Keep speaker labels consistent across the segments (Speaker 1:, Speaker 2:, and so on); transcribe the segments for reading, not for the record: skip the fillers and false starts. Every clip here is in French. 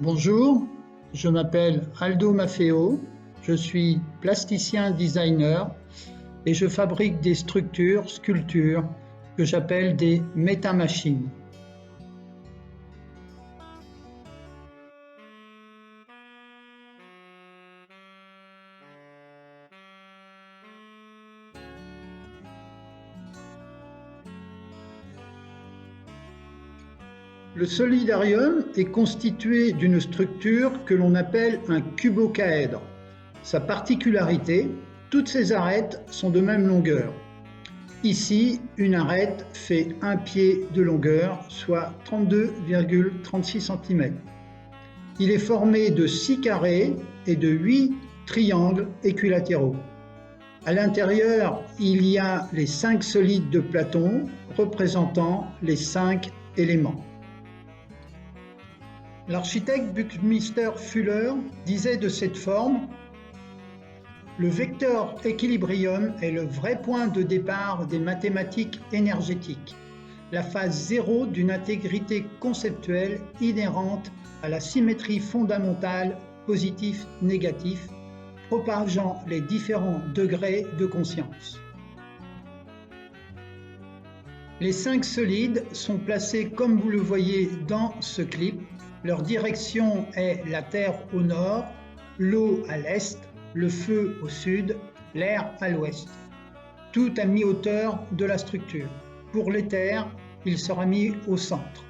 Speaker 1: Bonjour, je m'appelle Aldo Maffeo, je suis plasticien designer et je fabrique des sculptures que j'appelle des métamachines. Le solidarium est constitué d'une structure que l'on appelle un cubocaèdre. Sa particularité, toutes ses arêtes sont de même longueur. Ici, une arête fait 1 pied de longueur, soit 32,36 cm. Il est formé de 6 carrés et de 8 triangles équilatéraux. À l'intérieur, il y a les 5 solides de Platon représentant les 5 éléments. L'architecte Buckminster Fuller disait de cette forme: le vecteur équilibrium est le vrai point de départ des mathématiques énergétiques, la phase zéro d'une intégrité conceptuelle inhérente à la symétrie fondamentale positif-négatif, propageant les différents degrés de conscience. Les 5 solides sont placés comme vous le voyez dans ce clip. Leur direction est la Terre au nord, l'eau à l'est, le feu au sud, l'air à l'ouest. Tout à mi-hauteur de la structure. Pour l'éther, il sera mis au centre.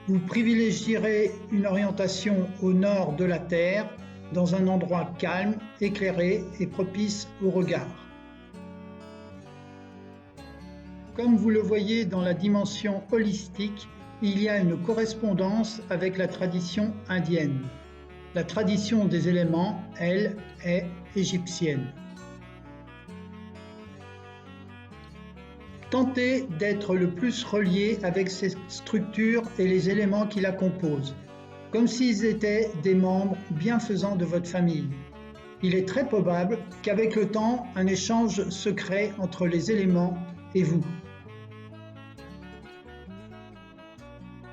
Speaker 1: Vous privilégierez une orientation au nord de la Terre, dans un endroit calme, éclairé et propice au regard. Comme vous le voyez dans la dimension holistique, il y a une correspondance avec la tradition indienne. La tradition des éléments, elle, est égyptienne. Tentez d'être le plus relié avec ces structures et les éléments qui la composent, comme s'ils étaient des membres bienfaisants de votre famille. Il est très probable qu'avec le temps, un échange se crée entre les éléments et vous.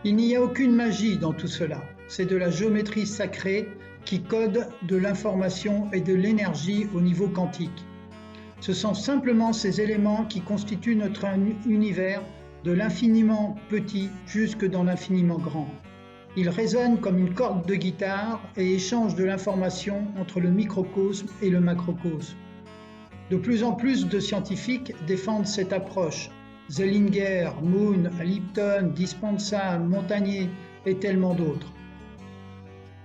Speaker 1: Il n'y a aucune magie dans tout cela, c'est de la géométrie sacrée qui code de l'information et de l'énergie au niveau quantique. Ce sont simplement ces éléments qui constituent notre univers de l'infiniment petit jusque dans l'infiniment grand. Ils résonnent comme une corde de guitare et échangent de l'information entre le microcosme et le macrocosme. De plus en plus de scientifiques défendent cette approche. Zellinger, Moon, Lipton, Dispenza, Montagnier et tellement d'autres.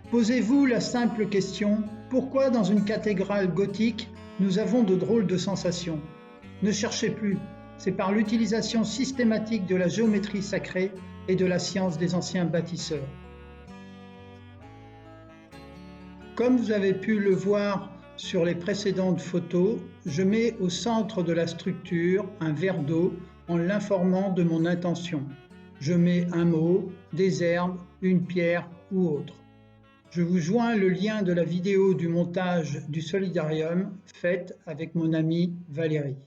Speaker 1: Posez-vous la simple question: pourquoi dans une cathédrale gothique nous avons de drôles de sensations? Ne cherchez plus, c'est par l'utilisation systématique de la géométrie sacrée et de la science des anciens bâtisseurs. Comme vous avez pu le voir sur les précédentes photos, je mets au centre de la structure un verre d'eau en l'informant de mon intention. Je mets un mot, des herbes, une pierre ou autre. Je vous joins le lien de la vidéo du montage du solidarium faite avec mon amie Valérie.